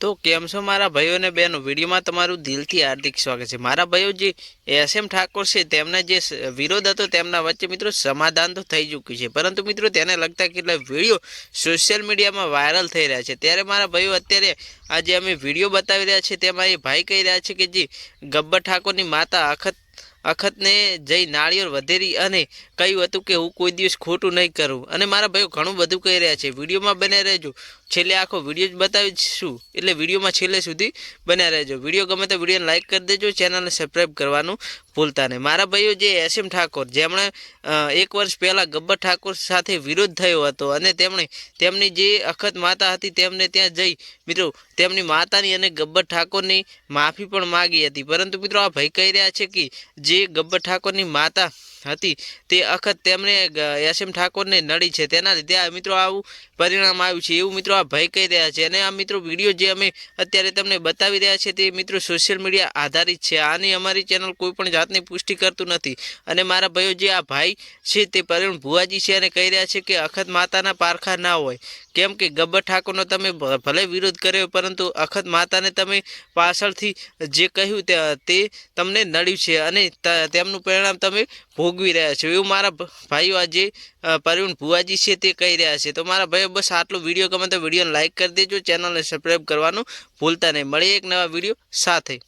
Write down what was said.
તો કેમ છો મારા ભાઈઓ અને બહેનો, વિડીયોમાં તમારું દિલથી હાર્દિક સ્વાગત છે। મારા ભાઈઓ જે એસ એમ ઠાકોર છે તેમના જે વિરોધ હતો તેમના વચ્ચે મિત્રો સમાધાન તો થઈ ચૂક્યું છે, પરંતુ મિત્રો તેને લગતા કેટલા વિડીયો સોશિયલ મીડિયામાં વાયરલ થઈ રહ્યા છે। ત્યારે મારા ભાઈઓ અત્યારે આજે અમે વિડીયો બતાવી રહ્યા છીએ તેમાં એ ભાઈ કહી રહ્યા છે કે જે ગબ્બર ઠાકોરની માતા અખતને જઈ નાળિયેર વધેરી અને કહ્યું હતું કે હું કોઈ દિવસ ખોટું નહીં કરું, અને મારા ભાઈઓ ઘણું બધું કહી રહ્યા છે। વિડીયોમાં બને રહેજો, છેલ્લે આખો વિડીયો જ બતાવીશું, એટલે વિડીયોમાં છેલ્લે સુધી બન્યા રહેજો। વિડીયો ગમે તો વિડીયોને લાઇક કરી દેજો, ચેનલને સબસ્ક્રાઈબ કરવાનું ભૂલતા નહીં। મારા ભાઈઓ જે એસ એમ ઠાકોર જેમણે 1 વર્ષ પહેલાં ગબ્બર ઠાકોર સાથે વિરોધ થયો હતો અને તેમણે તેમની જે અખત માતા હતી તેમને ત્યાં જઈ મિત્રો તેમની માતાની અને ગબ્બર ઠાકોરની માફી પણ માગી હતી, પરંતુ મિત્રો આ ભાઈ કહી રહ્યા છે કે જે ગબ્બર ઠાકોરની માતા હતી તે અખત તેમને એસ એમ ઠાકોરને નડી છે, તેના લીધે આ મિત્રો આવું પરિણામ આવ્યું છે એવું મિત્રો આ ભાઈ કહી રહ્યા છે। અને આ મિત્રો વિડીયો જે અમે અત્યારે તમને બતાવી રહ્યા છે તે મિત્રો સોશિયલ મીડિયા આધારિત છે, આની અમારી ચેનલ કોઈ પણ જાતની પુષ્ટિ કરતું નથી। અને મારા ભાઈઓ જે આ ભાઈ છે તે પરિણ ભુવાજી છે અને કહી રહ્યા છે કે અખત માતાના પારખા ના હોય, કેમ કે ગબ્બર ઠાકોરનો તમે ભલે વિરોધ કર્યો પરંતુ અખત માતાને તમે પાછળથી જે કહ્યું તે તમને નડ્યું છે અને તેમનું પરિણામ તમે ભોગવી રહ્યા છો, એવું મારા ભાઈઓ આજે પરિણ ભુવાજી છે તે કહી રહ્યા છે। તો મારા ભાઈઓ બસ આટલો વિડીયો ગમે તો વિડીયોને લાઇક કરી દેજો, ચેનલને સબસ્ક્રાઈબ કરવાનું ભૂલતા નહીં। મળીએ એક નવા વિડીયો સાથે।